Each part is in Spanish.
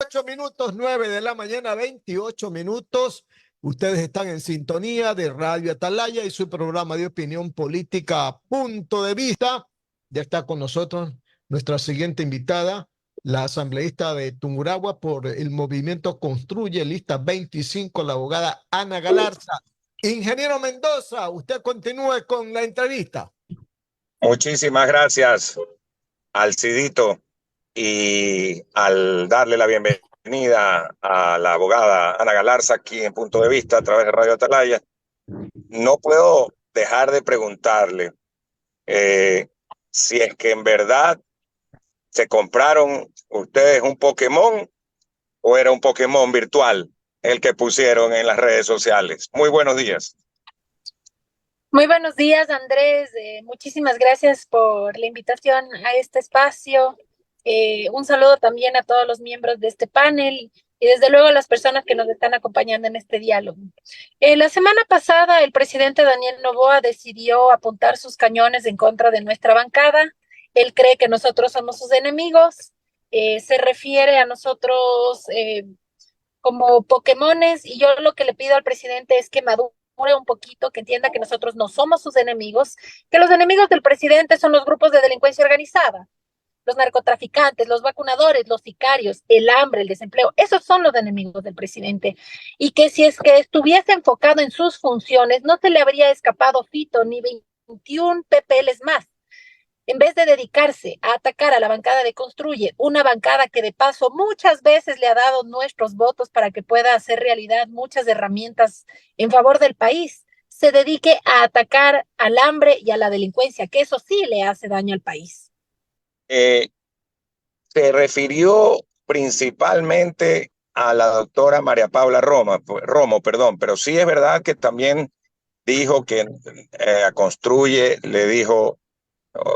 28 minutos, 9 de la mañana, 28 minutos. Ustedes están en sintonía de Radio Atalaya y su programa de opinión política Punto de Vista. Ya está con nosotros nuestra siguiente invitada, la asambleísta de Tungurahua por el movimiento Construye, lista 25, la abogada Ana Galarza. Ingeniero Mendoza, usted continúe con la entrevista. Muchísimas gracias al Cidito y al darle la bienvenida a la abogada Ana Galarza aquí en Punto de Vista a través de Radio Atalaya. No puedo dejar de preguntarle si es que en verdad se compraron ustedes un Pokémon o era un Pokémon virtual el que pusieron en las redes sociales. Muy buenos días. Muy buenos días, Andrés. Muchísimas gracias por la invitación a este espacio. Un saludo también a todos los miembros de este panel y desde luego a las personas que nos están acompañando en este diálogo. La semana pasada, el presidente Daniel Noboa decidió apuntar sus cañones en contra de nuestra bancada. Él cree que nosotros somos sus enemigos. Se refiere a nosotros como Pokémones, y yo lo que le pido al presidente es que madure un poquito, que entienda que nosotros no somos sus enemigos, que los enemigos del presidente son los grupos de delincuencia organizada, los narcotraficantes, los vacunadores, los sicarios, el hambre, el desempleo. Esos son los enemigos del presidente. Y que si es que estuviese enfocado en sus funciones, no se le habría escapado Fito ni 21 PPLs más. En vez de dedicarse a atacar a la bancada de Construye, una bancada que de paso muchas veces le ha dado nuestros votos para que pueda hacer realidad muchas herramientas en favor del país, se dedique a atacar al hambre y a la delincuencia, que eso sí le hace daño al país. Se refirió principalmente a la doctora María Paula Romo, perdón, pero sí es verdad que también dijo que Construye, le dijo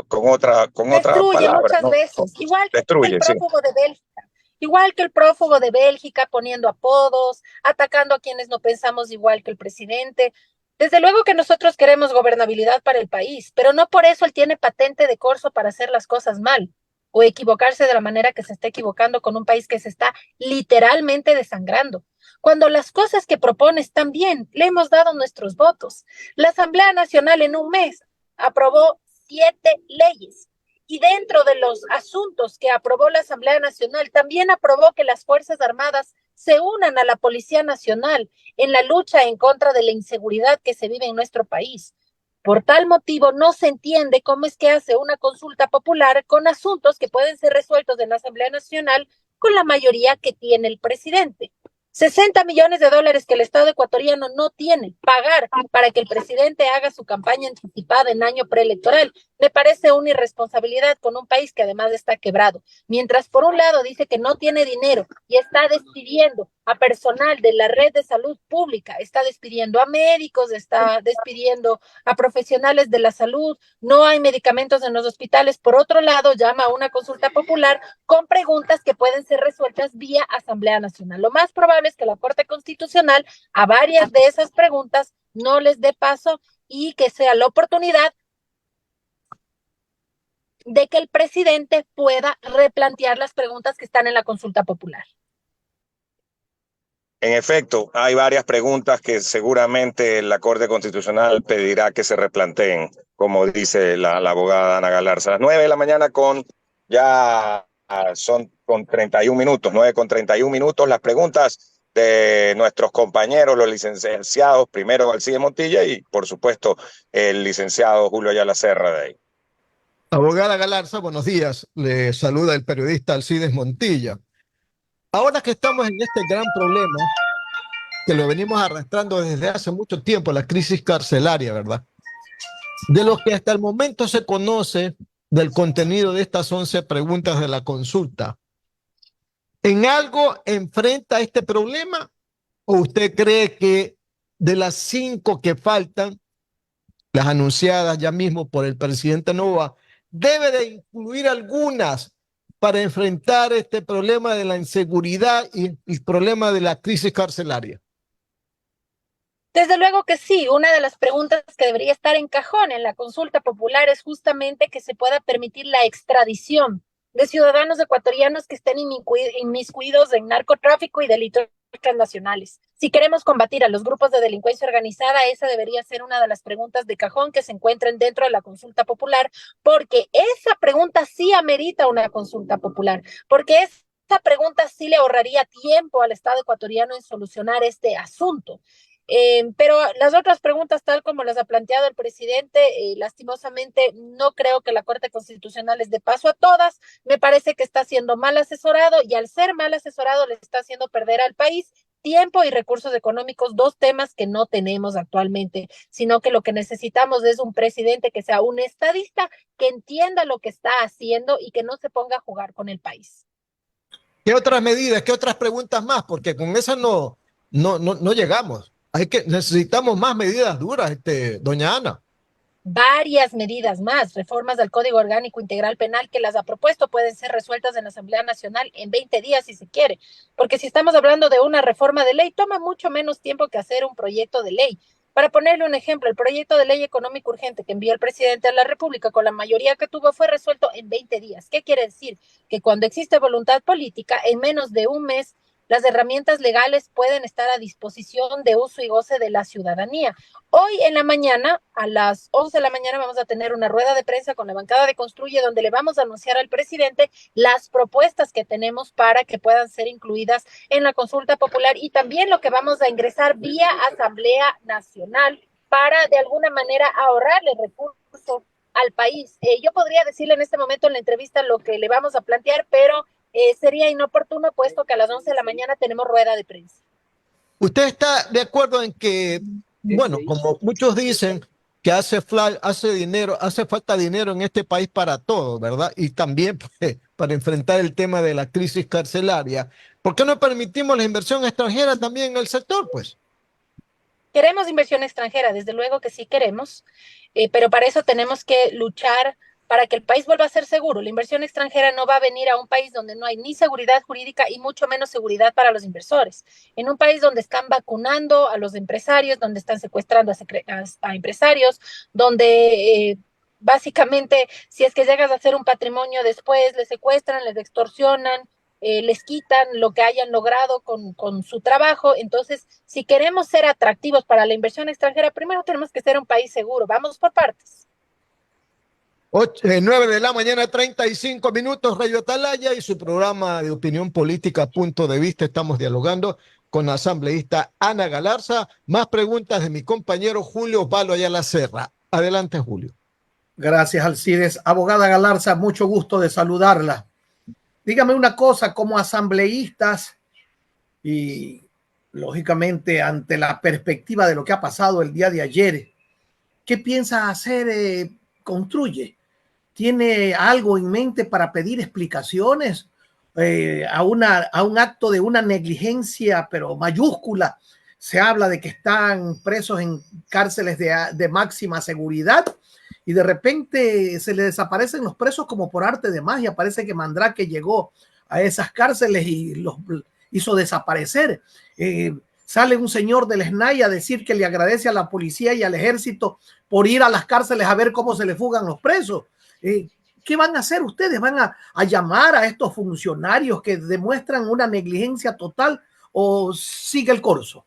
con otra palabra, muchas ¿no? veces, igual Destruye, que el prófugo de Bélgica, igual que el prófugo de Bélgica, poniendo apodos, atacando a quienes no pensamos igual que el presidente. Desde luego que nosotros queremos gobernabilidad para el país, pero no por eso él tiene patente de corso para hacer las cosas mal o equivocarse de la manera que se está equivocando con un país que se está literalmente desangrando. Cuando las cosas que propone están bien, le hemos dado nuestros votos. La Asamblea Nacional en un mes aprobó 7 leyes. Y dentro de los asuntos que aprobó la Asamblea Nacional, también aprobó que las Fuerzas Armadas se unan a la Policía Nacional en la lucha en contra de la inseguridad que se vive en nuestro país. Por tal motivo, no se entiende cómo es que hace una consulta popular con asuntos que pueden ser resueltos en la Asamblea Nacional con la mayoría que tiene el presidente. 60 millones de dólares que el Estado ecuatoriano no tiene pagar para que el presidente haga su campaña anticipada en año preelectoral. Me parece una irresponsabilidad con un país que además está quebrado. Mientras por un lado dice que no tiene dinero y está despidiendo a personal de la red de salud pública, está despidiendo a médicos, está despidiendo a profesionales de la salud, no hay medicamentos en los hospitales. Por otro lado, llama a una consulta popular con preguntas que pueden ser resueltas vía Asamblea Nacional. Lo más probable es que la Corte Constitucional a varias de esas preguntas no les dé paso y que sea la oportunidad de que el presidente pueda replantear las preguntas que están en la consulta popular. En efecto, hay varias preguntas que seguramente la Corte Constitucional pedirá que se replanteen, como dice la abogada Ana Galarza. A las 9 de la mañana son con 31 minutos, 9 con 31 minutos, las preguntas de nuestros compañeros, los licenciados, primero Alcide Montilla y, por supuesto, el licenciado Julio Ayala Serra de ahí. Abogada Galarza, buenos días. Le saluda el periodista Alcides Montilla. Ahora que estamos en este gran problema, que lo venimos arrastrando desde hace mucho tiempo, la crisis carcelaria, ¿verdad? De lo que hasta el momento se conoce del contenido de estas 11 preguntas de la consulta, ¿en algo enfrenta este problema? ¿O usted cree que de las 5 que faltan, las anunciadas ya mismo por el presidente Noboa, debe de incluir algunas para enfrentar este problema de la inseguridad y el problema de la crisis carcelaria? Desde luego que sí. Una de las preguntas que debería estar en cajón en la consulta popular es justamente que se pueda permitir la extradición de ciudadanos ecuatorianos que estén inmiscuidos en narcotráfico y delitos transnacionales. Si queremos combatir a los grupos de delincuencia organizada, esa debería ser una de las preguntas de cajón que se encuentren dentro de la consulta popular, porque esa pregunta sí amerita una consulta popular, porque esa pregunta sí le ahorraría tiempo al Estado ecuatoriano en solucionar este asunto. Pero las otras preguntas, tal como las ha planteado el presidente, lastimosamente no creo que la Corte Constitucional les dé paso a todas. Me parece que está siendo mal asesorado y al ser mal asesorado le está haciendo perder al país tiempo y recursos económicos, dos temas que no tenemos actualmente, sino que lo que necesitamos es un presidente que sea un estadista, que entienda lo que está haciendo y que no se ponga a jugar con el país. ¿Qué otras medidas, qué otras preguntas más? Porque con esas no llegamos. Necesitamos más medidas duras, doña Ana. Varias medidas más, reformas al Código Orgánico Integral Penal que las ha propuesto pueden ser resueltas en la Asamblea Nacional en 20 días si se quiere, porque si estamos hablando de una reforma de ley, toma mucho menos tiempo que hacer un proyecto de ley. Para ponerle un ejemplo, el proyecto de ley económico urgente que envió el presidente de la República con la mayoría que tuvo fue resuelto en 20 días. ¿Qué quiere decir? Que cuando existe voluntad política, en menos de un mes, las herramientas legales pueden estar a disposición de uso y goce de la ciudadanía. Hoy en la mañana, a las 11 de la mañana, vamos a tener una rueda de prensa con la bancada de Construye, donde le vamos a anunciar al presidente las propuestas que tenemos para que puedan ser incluidas en la consulta popular y también lo que vamos a ingresar vía Asamblea Nacional para de alguna manera ahorrarle recursos al país. Yo podría decirle en este momento en la entrevista lo que le vamos a plantear, pero sería inoportuno puesto que a las 11 de la mañana tenemos rueda de prensa. ¿Usted está de acuerdo en que, bueno, como muchos dicen, que hace falta dinero en este país para todo, ¿verdad? Y también pues, para enfrentar el tema de la crisis carcelaria. ¿Por qué no permitimos la inversión extranjera también en el sector, pues? Queremos inversión extranjera, desde luego que sí queremos, pero para eso tenemos que luchar para que el país vuelva a ser seguro. La inversión extranjera no va a venir a un país donde no hay ni seguridad jurídica y mucho menos seguridad para los inversores. En un país donde están vacunando a los empresarios, donde están secuestrando a empresarios, donde básicamente si es que llegas a hacer un patrimonio después, les secuestran, les extorsionan, les quitan lo que hayan logrado con su trabajo. Entonces, si queremos ser atractivos para la inversión extranjera, primero tenemos que ser un país seguro. Vamos por partes. 9 de la mañana, 35 minutos, Radio Atalaya y su programa de opinión política, Punto de Vista. Estamos dialogando con la asambleísta Ana Galarza. Más preguntas de mi compañero Julio Palo Ayala Serra. Adelante, Julio. Gracias, Alcides. Abogada Galarza, mucho gusto de saludarla. Dígame una cosa, como asambleístas y lógicamente ante la perspectiva de lo que ha pasado el día de ayer, ¿qué piensa hacer Construye? ¿Tiene algo en mente para pedir explicaciones a un acto de una negligencia, pero mayúscula? Se habla de que están presos en cárceles de máxima seguridad y de repente se le desaparecen los presos como por arte de magia. Parece que Mandrake llegó a esas cárceles y los hizo desaparecer. Sale un señor del SNAI a decir que le agradece a la policía y al ejército por ir a las cárceles a ver cómo se le fugan los presos. ¿Qué van a hacer ustedes? ¿Van a llamar a estos funcionarios que demuestran una negligencia total o sigue el corso?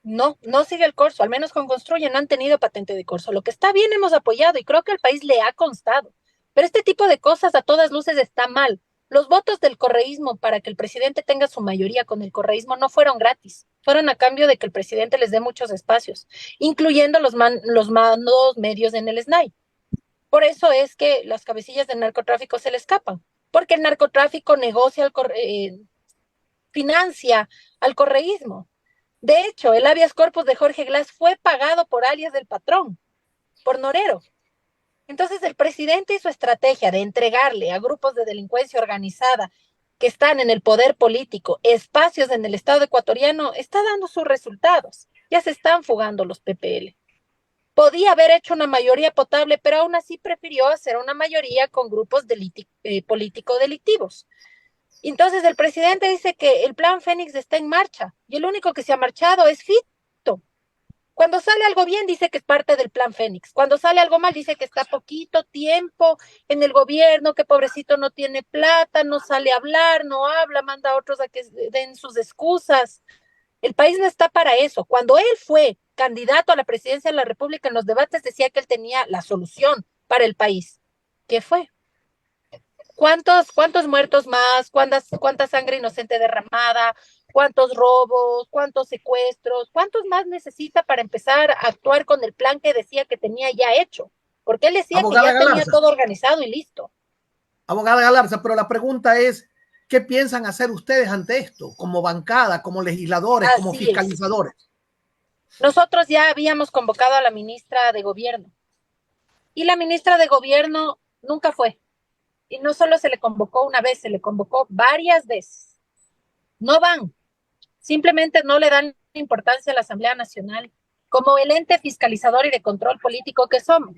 No, no sigue el corso, al menos con Construye no han tenido patente de corso. Lo que está bien hemos apoyado y creo que al país le ha constado. Pero este tipo de cosas a todas luces está mal. Los votos del correísmo para que el presidente tenga su mayoría con el correísmo no fueron gratis, fueron a cambio de que el presidente les dé muchos espacios, incluyendo los mandos medios en el SNAI. Por eso es que las cabecillas del narcotráfico se le escapan, porque el narcotráfico financia al correísmo. De hecho, el habeas corpus de Jorge Glass fue pagado por alias del patrón, por Norero. Entonces, el presidente y su estrategia de entregarle a grupos de delincuencia organizada que están en el poder político espacios en el Estado ecuatoriano está dando sus resultados. Ya se están fugando los PPL. Podía haber hecho una mayoría potable, pero aún así prefirió hacer una mayoría con grupos político-delictivos. Entonces el presidente dice que el plan Fénix está en marcha y el único que se ha marchado es Fito. Cuando sale algo bien, dice que es parte del plan Fénix. Cuando sale algo mal, dice que está poquito tiempo en el gobierno, que pobrecito no tiene plata, no sale a hablar, no habla, manda a otros a que den sus excusas. El país no está para eso. Cuando él fue candidato a la presidencia de la República en los debates, decía que él tenía la solución para el país. ¿Qué fue? ¿Cuántos muertos más? ¿Cuánta sangre inocente derramada? ¿Cuántos robos? ¿Cuántos secuestros? ¿Cuántos más necesita para empezar a actuar con el plan que decía que tenía ya hecho? Porque él decía que Abogada ya tenía Galarza, todo organizado y listo. abogada Galarza, pero la pregunta es, ¿qué piensan hacer ustedes ante esto? Como bancada, como legisladores, como Así es. fiscalizadores. Nosotros ya habíamos convocado a la ministra de Gobierno y la ministra de Gobierno nunca fue. Y no solo se le convocó una vez, se le convocó varias veces. No van, simplemente no le dan importancia a la Asamblea Nacional como el ente fiscalizador y de control político que somos.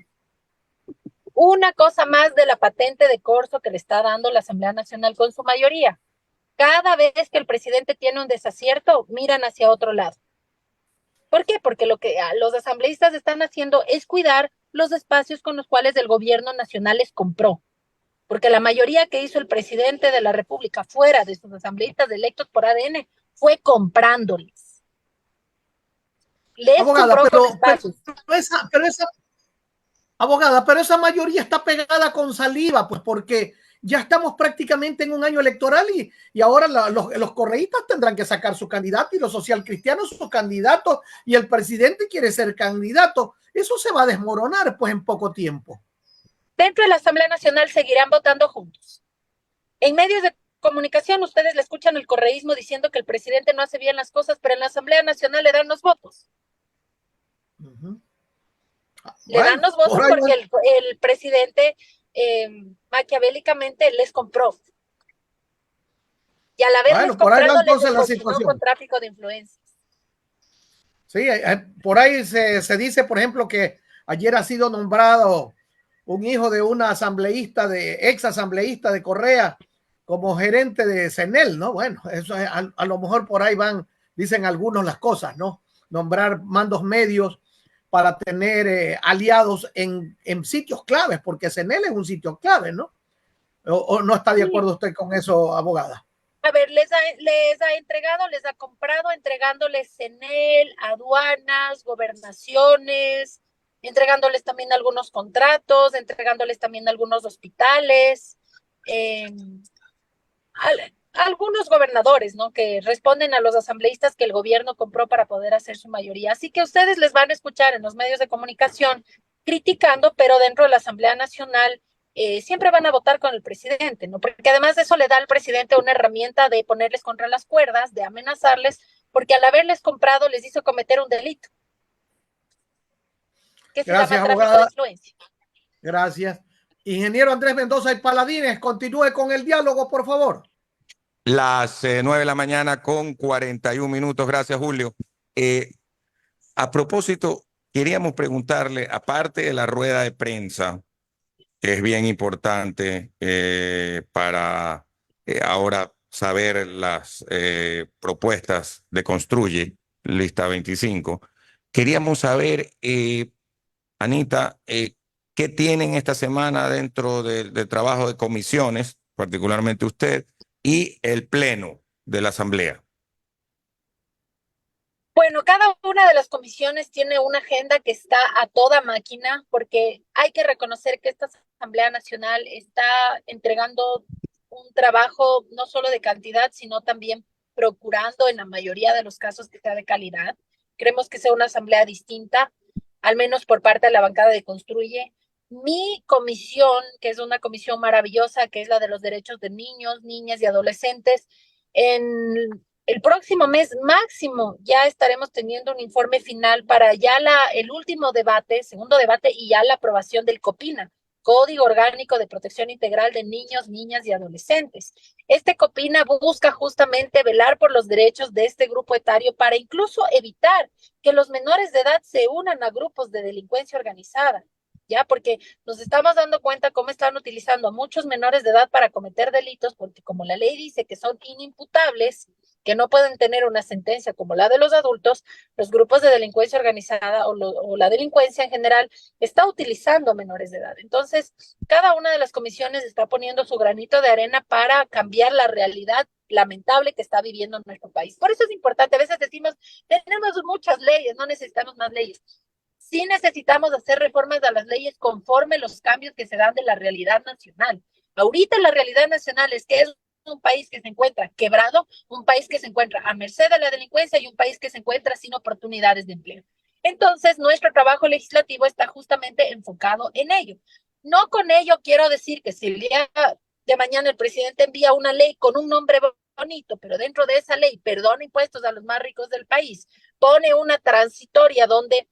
Una cosa más de la patente de corso que le está dando la Asamblea Nacional con su mayoría. Cada vez que el presidente tiene un desacierto, miran hacia otro lado. ¿Por qué? Porque lo que los asambleístas están haciendo es cuidar los espacios con los cuales el gobierno nacional les compró. Porque la mayoría que hizo el presidente de la República fuera de sus asambleístas electos por ADN fue comprándoles. Les Abogada, compró con espacios. Abogada, pero esa mayoría está pegada con saliva, pues porque ya estamos prácticamente en un año electoral y ahora los correístas tendrán que sacar su candidato y los socialcristianos su candidato y el presidente quiere ser candidato. Eso se va a desmoronar pues en poco tiempo. Dentro de la Asamblea Nacional seguirán votando juntos. En medios de comunicación ustedes le escuchan el correísmo diciendo que el presidente no hace bien las cosas, pero en la Asamblea Nacional le dan los votos. Le dan los votos porque el presidente maquiavélicamente les compró. Y al haberles comprado, les descoordinó con tráfico de influencias. Sí, por ahí se dice, por ejemplo, que ayer ha sido nombrado un hijo de una asambleísta, ex asambleísta de Correa, como gerente de CENEL, ¿no? Bueno, eso es, a lo mejor por ahí van, dicen algunos las cosas, ¿no? Nombrar mandos medios para tener aliados en sitios claves, porque CENEL es un sitio clave, ¿no? ¿O no está de acuerdo usted con eso, abogada? A ver, les ha entregado, les ha comprado, entregándoles CENEL, aduanas, gobernaciones, entregándoles también algunos contratos, entregándoles también algunos hospitales, algunos gobernadores, ¿no? Que responden a los asambleístas que el gobierno compró para poder hacer su mayoría. Así que ustedes les van a escuchar en los medios de comunicación criticando, pero dentro de la Asamblea Nacional siempre van a votar con el presidente, ¿no? Porque además de eso le da al presidente una herramienta de ponerles contra las cuerdas, de amenazarles, porque al haberles comprado les hizo cometer un delito. Que se llama tráfico de influencia. Gracias. Ingeniero Andrés Mendoza y Paladines, continúe con el diálogo, por favor. Las 9 de la mañana con 41 minutos. Gracias, Julio. A propósito, queríamos preguntarle, aparte de la rueda de prensa, que es bien importante para ahora saber las propuestas de Construye, lista 25, queríamos saber, Anita, ¿qué tienen esta semana dentro del trabajo de comisiones, particularmente usted, y el pleno de la Asamblea? Bueno, cada una de las comisiones tiene una agenda que está a toda máquina, porque hay que reconocer que esta Asamblea Nacional está entregando un trabajo no solo de cantidad, sino también procurando en la mayoría de los casos que sea de calidad. Queremos que sea una asamblea distinta, al menos por parte de la bancada de Construye. Mi comisión, que es una comisión maravillosa, que es la de los derechos de niños, niñas y adolescentes, en el próximo mes máximo ya estaremos teniendo un informe final para ya el último debate, segundo debate, y ya la aprobación del COPINA, Código Orgánico de Protección Integral de Niños, Niñas y Adolescentes. Este COPINA busca justamente velar por los derechos de este grupo etario para incluso evitar que los menores de edad se unan a grupos de delincuencia organizada, ¿ya? Porque nos estamos dando cuenta cómo están utilizando a muchos menores de edad para cometer delitos, porque como la ley dice que son inimputables, que no pueden tener una sentencia como la de los adultos, los grupos de delincuencia organizada o la delincuencia en general está utilizando menores de edad. Entonces, cada una de las comisiones está poniendo su granito de arena para cambiar la realidad lamentable que está viviendo nuestro país. Por eso es importante, a veces decimos, tenemos muchas leyes, no necesitamos más leyes. Sí necesitamos hacer reformas a las leyes conforme los cambios que se dan de la realidad nacional. Ahorita la realidad nacional es que es un país que se encuentra quebrado, un país que se encuentra a merced de la delincuencia y un país que se encuentra sin oportunidades de empleo. Entonces, nuestro trabajo legislativo está justamente enfocado en ello. No con ello quiero decir que si el día de mañana el presidente envía una ley con un nombre bonito, pero dentro de esa ley perdona impuestos a los más ricos del país, pone una transitoria donde,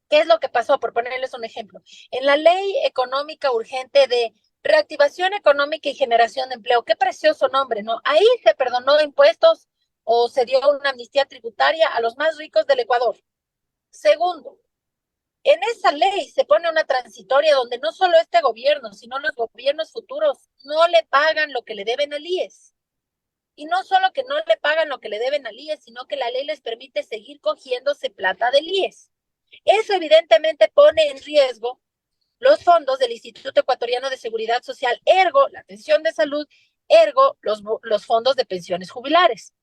¿qué es lo que pasó? Por ponerles un ejemplo, en la ley económica urgente de reactivación económica y generación de empleo, qué precioso nombre, ¿no? Ahí se perdonó impuestos o se dio una amnistía tributaria a los más ricos del Ecuador. Segundo, en esa ley se pone una transitoria donde no solo este gobierno, sino los gobiernos futuros no le pagan lo que le deben al IES. Y no solo que no le pagan lo que le deben al IES, sino que la ley les permite seguir cogiéndose plata del IES. Eso evidentemente pone en riesgo los fondos del Instituto Ecuatoriano de Seguridad Social, ergo la pensión de salud, ergo los fondos de pensiones jubilares.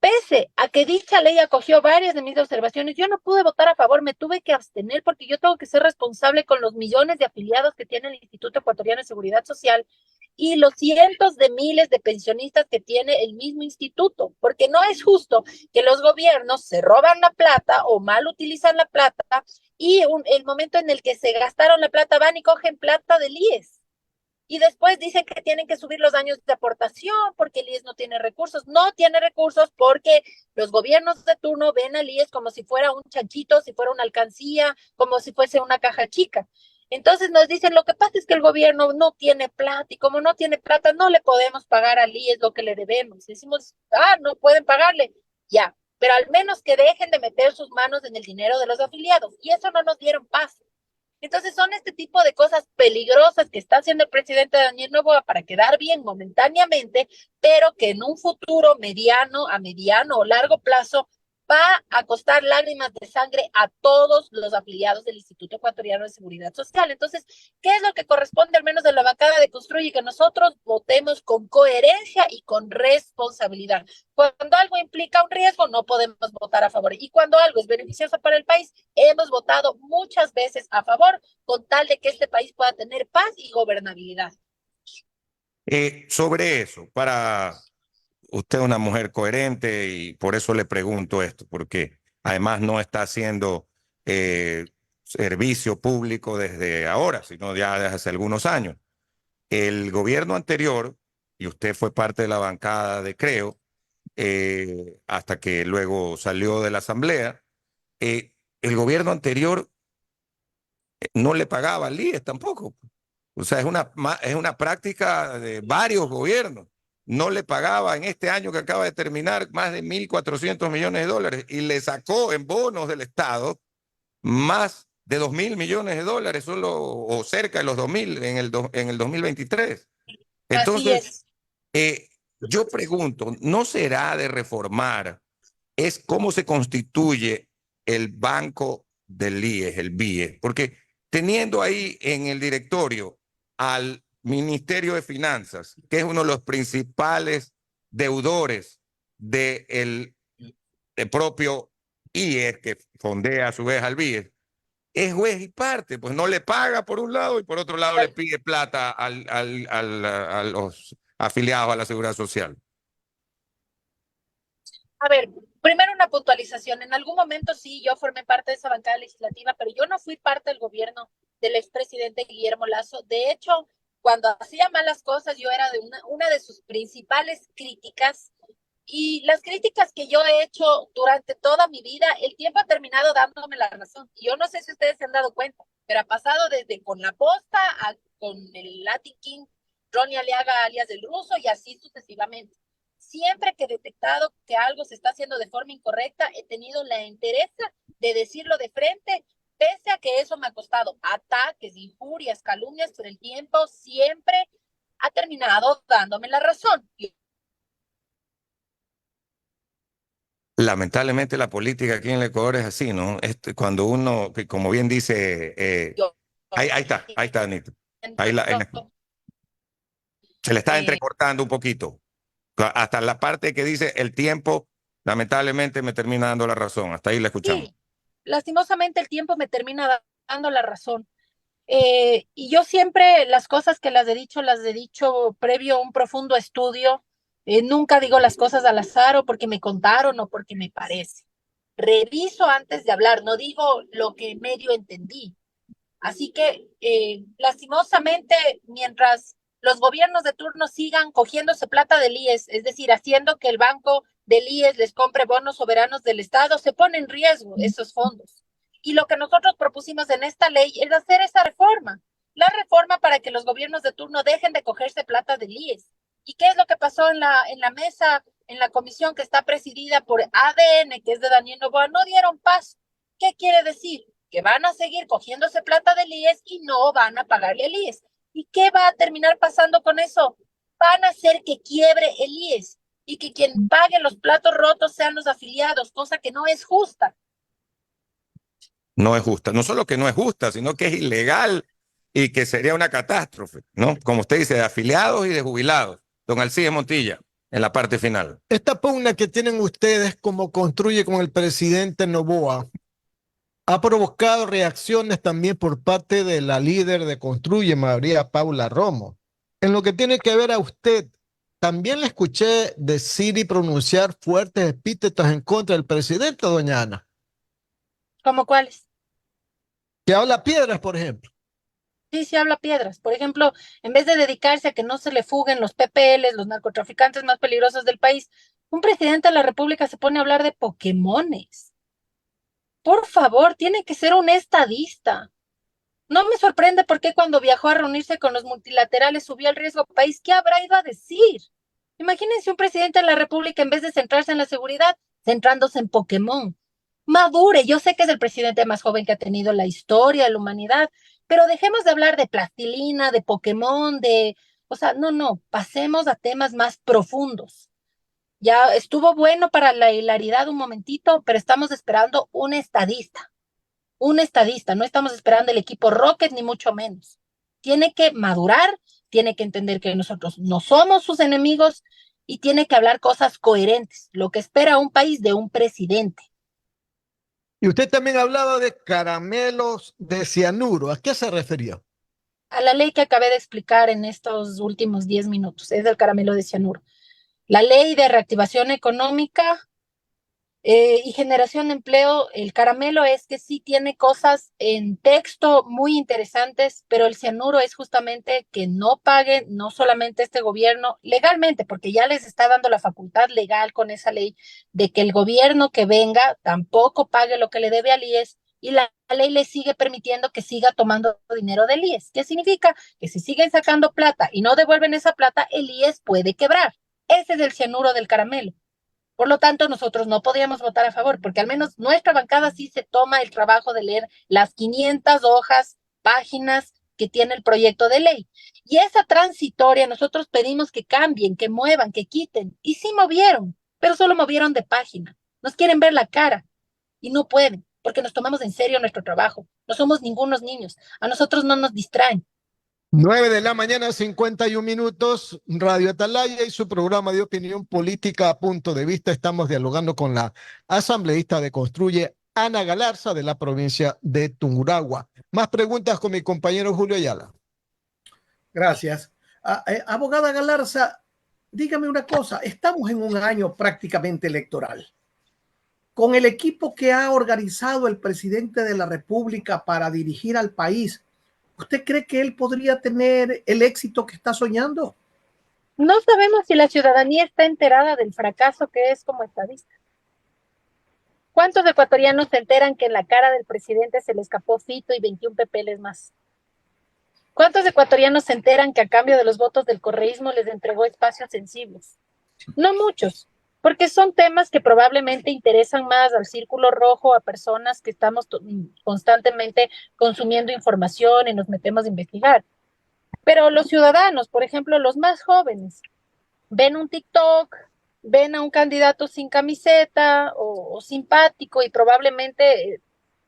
Pese a que dicha ley acogió varias de mis observaciones, yo no pude votar a favor, me tuve que abstener porque yo tengo que ser responsable con los millones de afiliados que tiene el Instituto Ecuatoriano de Seguridad Social y los cientos de miles de pensionistas que tiene el mismo instituto, porque no es justo que los gobiernos se roban la plata o mal utilizan la plata y el momento en el que se gastaron la plata van y cogen plata del IES. Y después dicen que tienen que subir los años de aportación porque el IES no tiene recursos. No tiene recursos porque los gobiernos de turno ven al IES como si fuera un chanchito, si fuera una alcancía, como si fuese una caja chica. Entonces nos dicen, lo que pasa es que el gobierno no tiene plata y como no tiene plata no le podemos pagar al IES lo que le debemos. Decimos, no pueden pagarle, ya, pero al menos que dejen de meter sus manos en el dinero de los afiliados. Y eso no nos dieron paso. Entonces son este tipo de cosas peligrosas que está haciendo el presidente Daniel Noboa para quedar bien momentáneamente, pero que en un futuro a mediano o largo plazo va a costar lágrimas de sangre a todos los afiliados del Instituto Ecuatoriano de Seguridad Social. Entonces, ¿qué es lo que corresponde al menos de la bancada de Construye? Que nosotros votemos con coherencia y con responsabilidad. Cuando algo implica un riesgo, no podemos votar a favor. Y cuando algo es beneficioso para el país, hemos votado muchas veces a favor con tal de que este país pueda tener paz y gobernabilidad. Sobre eso, para usted una mujer coherente y por eso le pregunto esto, porque además no está haciendo servicio público desde ahora, sino ya desde hace algunos años. El gobierno anterior, y usted fue parte de la bancada de Creo, hasta que luego salió de la asamblea, el gobierno anterior no le pagaba al IES tampoco. O sea, es una práctica de varios gobiernos. No le pagaba en este año que acaba de terminar más de 1.400 millones de dólares y le sacó en bonos del Estado más de 2.000 millones de dólares, solo o cerca de los 2.000 en el 2023. Así Entonces, es. yo pregunto, ¿no será de reformar? Es cómo se constituye el banco del IES, el BIE, porque teniendo ahí en el directorio al Ministerio de Finanzas, que es uno de los principales deudores del propio IES, que fondea a su vez al BIE, es juez y parte, pues no le paga por un lado y por otro lado le pide plata a los afiliados a la Seguridad Social. A ver, primero una puntualización. En algún momento sí, yo formé parte de esa bancada legislativa, pero yo no fui parte del gobierno del expresidente Guillermo Lasso. De hecho, cuando hacía malas cosas, yo era de una de sus principales críticas. Y las críticas que yo he hecho durante toda mi vida, el tiempo ha terminado dándome la razón. Y yo no sé si ustedes se han dado cuenta, pero ha pasado desde con la posta con el Latin King, Ronnie Aliaga alias del Ruso y así sucesivamente. Siempre que he detectado que algo se está haciendo de forma incorrecta, he tenido la entereza de decirlo de frente, pese a que eso me ha costado ataques, injurias, calumnias, pero el tiempo siempre ha terminado dándome la razón. Lamentablemente la política aquí en el Ecuador es así, ¿no? Cuando uno, que como bien dice, Yo ahí está, Anita. siento, Ahí se le está eh, entrecortando un poquito. Hasta la parte que dice el tiempo, lamentablemente me termina dando la razón. Hasta ahí la escuchamos. sí, lastimosamente el tiempo me termina dando la razón. Y yo siempre las cosas que las he dicho previo a un profundo estudio. Nunca digo las cosas al azar o porque me contaron o porque me parece. Reviso antes de hablar, no digo lo que medio entendí. Así que, lastimosamente, mientras los gobiernos de turno sigan cogiéndose plata del IES, es decir, haciendo que el banco del IES les compre bonos soberanos del Estado, se pone en riesgo esos fondos. Y lo que nosotros propusimos en esta ley es hacer esa reforma, la reforma para que los gobiernos de turno dejen de cogerse plata del IES. ¿Y qué es lo que pasó en la mesa, en la comisión que está presidida por ADN, que es de Daniel Noboa? No dieron paso. ¿Qué quiere decir? Que van a seguir cogiéndose plata del IES y no van a pagarle el IES. ¿Y qué va a terminar pasando con eso? Van a hacer que quiebre el IES y que quien pague los platos rotos sean los afiliados, cosa que no es justa. No es justa. No solo que no es justa, sino que es ilegal y que sería una catástrofe, ¿no? Como usted dice, de afiliados y de jubilados. Don Alcides Montilla, en la parte final. Esta pugna que tienen ustedes como construye con el presidente Noboa ha provocado reacciones también por parte de la líder de Construye, María Paula Romo. En lo que tiene que ver a usted, también le escuché decir y pronunciar fuertes epítetos en contra del presidente, doña Ana, ¿Cómo cuáles? que habla piedras, por ejemplo. Sí, sí habla piedras. Por ejemplo, en vez de dedicarse a que no se le fuguen los PPLs, los narcotraficantes más peligrosos del país, un presidente de la República se pone a hablar de Pokémones. Por favor, tiene que ser un estadista. No me sorprende por qué cuando viajó a reunirse con los multilaterales subió el riesgo país. ¿Qué habrá ido a decir? Imagínense un presidente de la República en vez de centrarse en la seguridad, centrándose en Pokémon. Madure, yo sé que es el presidente más joven que ha tenido la historia de la humanidad, pero dejemos de hablar de plastilina, de Pokémon, o sea, no, pasemos a temas más profundos. Ya estuvo bueno para la hilaridad un momentito, pero estamos esperando un estadista, no estamos esperando el equipo Rocket ni mucho menos. Tiene que madurar, tiene que entender que nosotros no somos sus enemigos y tiene que hablar cosas coherentes, lo que espera un país de un presidente. Y usted también hablaba de caramelos de cianuro. ¿A qué se refería? A la ley que acabé de explicar en estos últimos 10 minutos, es el caramelo de cianuro. La ley de reactivación económica y generación de empleo, el caramelo es que sí tiene cosas en texto muy interesantes, pero el cianuro es justamente que no paguen, no solamente este gobierno, legalmente, porque ya les está dando la facultad legal con esa ley de que el gobierno que venga tampoco pague lo que le debe al IES y la ley le sigue permitiendo que siga tomando dinero del IES. ¿Qué significa? Que si siguen sacando plata y no devuelven esa plata, el IES puede quebrar. Ese es el cianuro del caramelo. Por lo tanto, nosotros no podíamos votar a favor, porque al menos nuestra bancada sí se toma el trabajo de leer las 500 hojas, páginas que tiene el proyecto de ley. Y esa transitoria, nosotros pedimos que cambien, que muevan, que quiten. Y sí movieron, pero solo movieron de página. Nos quieren ver la cara y no pueden, porque nos tomamos en serio nuestro trabajo. No somos ningunos niños. A nosotros no nos distraen. 9 de la mañana, 51 minutos, Radio Atalaya y su programa de opinión política a punto de vista. Estamos dialogando con la asambleísta de Construye, Ana Galarza, de la provincia de Tungurahua. Más preguntas con mi compañero Julio Ayala. Gracias. Abogada Galarza, dígame una cosa, estamos en un año prácticamente electoral. Con el equipo que ha organizado el presidente de la República para dirigir al país, ¿usted cree que él podría tener el éxito que está soñando? No sabemos si la ciudadanía está enterada del fracaso que es como estadista. ¿Cuántos ecuatorianos se enteran que en la cara del presidente se le escapó Fito y 21 pepeles más? ¿Cuántos ecuatorianos se enteran que a cambio de los votos del correísmo les entregó espacios sensibles? No muchos, porque son temas que probablemente interesan más al círculo rojo, a personas que estamos constantemente consumiendo información y nos metemos a investigar. Pero los ciudadanos, por ejemplo, los más jóvenes, ven un TikTok, ven a un candidato sin camiseta o simpático y probablemente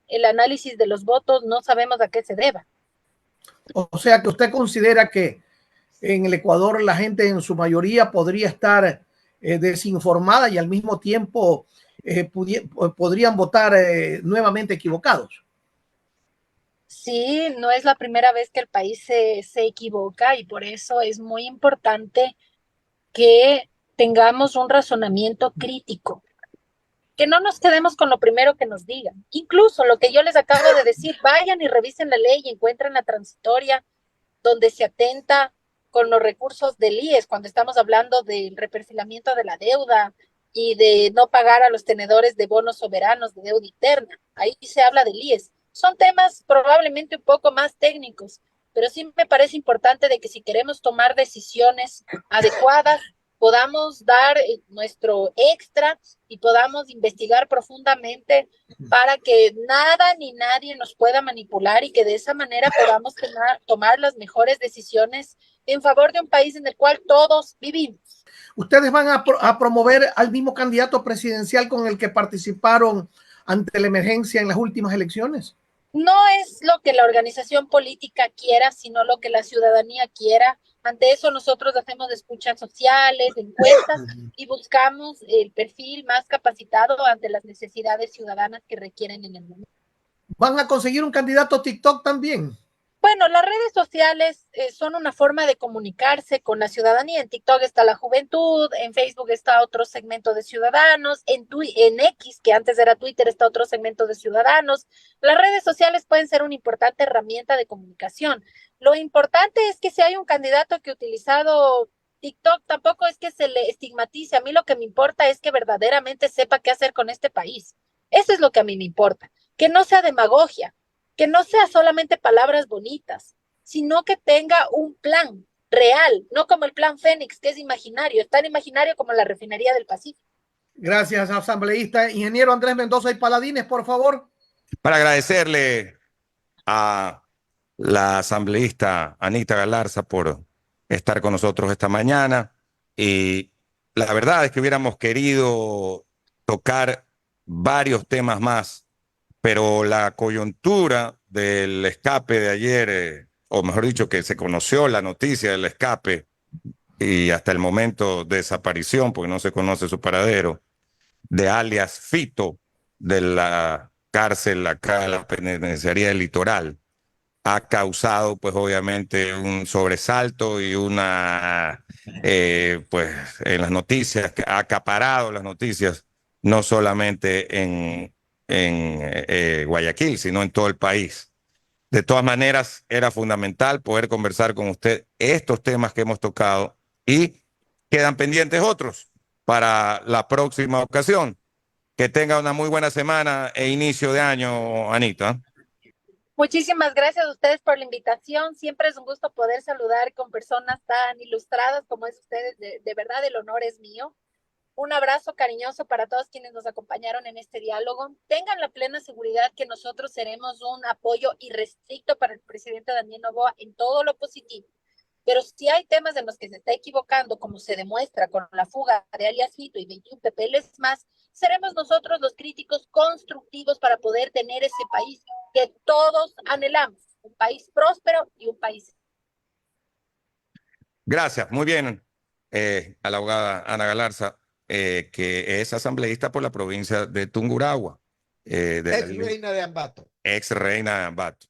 el análisis de los votos no sabemos a qué se deba. O sea que usted considera que en el Ecuador la gente en su mayoría podría estar desinformada y al mismo tiempo podrían votar nuevamente equivocados. Sí, no es la primera vez que el país se equivoca y por eso es muy importante que tengamos un razonamiento crítico, que no nos quedemos con lo primero que nos digan. Incluso lo que yo les acabo de decir, vayan y revisen la ley y encuentren la transitoria donde se atenta con los recursos del IES, cuando estamos hablando del reperfilamiento de la deuda y de no pagar a los tenedores de bonos soberanos de deuda interna. Ahí se habla del IES. Son temas probablemente un poco más técnicos, pero sí me parece importante de que si queremos tomar decisiones adecuadas, podamos dar nuestro extra y podamos investigar profundamente para que nada ni nadie nos pueda manipular y que de esa manera podamos tomar las mejores decisiones en favor de un país en el cual todos vivimos. ¿Ustedes van a promover al mismo candidato presidencial con el que participaron ante la emergencia en las últimas elecciones? No es lo que la organización política quiera, sino lo que la ciudadanía quiera. Ante eso nosotros hacemos escuchas sociales, encuestas y buscamos el perfil más capacitado ante las necesidades ciudadanas que requieren en el momento. ¿Van a conseguir un candidato TikTok también? Bueno, las redes sociales son una forma de comunicarse con la ciudadanía. En TikTok está la juventud, en Facebook está otro segmento de ciudadanos, en X, que antes era Twitter, está otro segmento de ciudadanos. Las redes sociales pueden ser una importante herramienta de comunicación. Lo importante es que si hay un candidato que ha utilizado TikTok, tampoco es que se le estigmatice. A mí lo que me importa es que verdaderamente sepa qué hacer con este país. Eso es lo que a mí me importa, que no sea demagogia, que no sea solamente palabras bonitas, sino que tenga un plan real, no como el plan Fénix, que es imaginario, es tan imaginario como la refinería del Pacífico. Gracias, asambleísta. Ingeniero Andrés Mendoza y Paladines, por favor. Para agradecerle a la asambleísta Anita Galarza por estar con nosotros esta mañana. Y la verdad es que hubiéramos querido tocar varios temas más, pero la coyuntura del escape de ayer, o mejor dicho, que se conoció la noticia del escape y hasta el momento de desaparición, porque no se conoce su paradero, de alias Fito, de la cárcel acá, la penitenciaría del Litoral, ha causado pues obviamente un sobresalto y una, pues en las noticias, ha acaparado las noticias, no solamente en Guayaquil, sino en todo el país. De todas maneras, era fundamental poder conversar con usted estos temas que hemos tocado y quedan pendientes otros para la próxima ocasión. Que tenga una muy buena semana e inicio de año, Anita. Muchísimas gracias a ustedes por la invitación. Siempre es un gusto poder saludar con personas tan ilustradas como es ustedes. De verdad, el honor es mío. Un abrazo cariñoso para todos quienes nos acompañaron en este diálogo. Tengan la plena seguridad que nosotros seremos un apoyo irrestricto para el presidente Daniel Noboa en todo lo positivo. Pero si hay temas en los que se está equivocando, como se demuestra con la fuga de alias Fito y 21 papeles más, seremos nosotros los críticos constructivos para poder tener ese país que todos anhelamos, un país próspero y un país. Gracias, muy bien. A la abogada Ana Galarza, que es asambleísta por la provincia de Tungurahua. Ex reina de Ambato. Ex reina de Ambato.